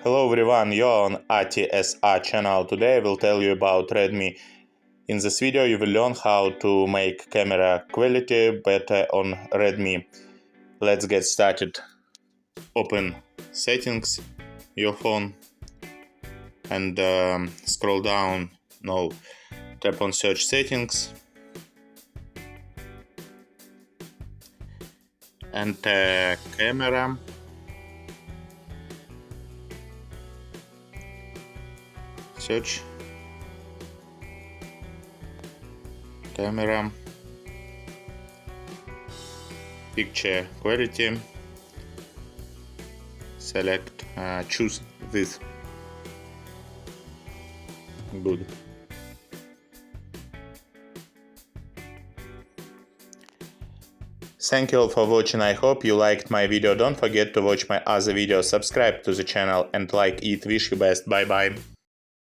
Hello everyone, you're on ATSA channel. Today I will tell you about Redmi. In this video you will learn how to make camera quality better on Redmi. Let's get started. Open settings, your phone, and scroll down. Tap on search settings. Enter camera. Search camera, picture quality, select, choose this. Good. Thank you all for watching. I hope you liked my video. Don't forget to watch my other videos, subscribe to the channel and like it. Wish you best. Bye bye.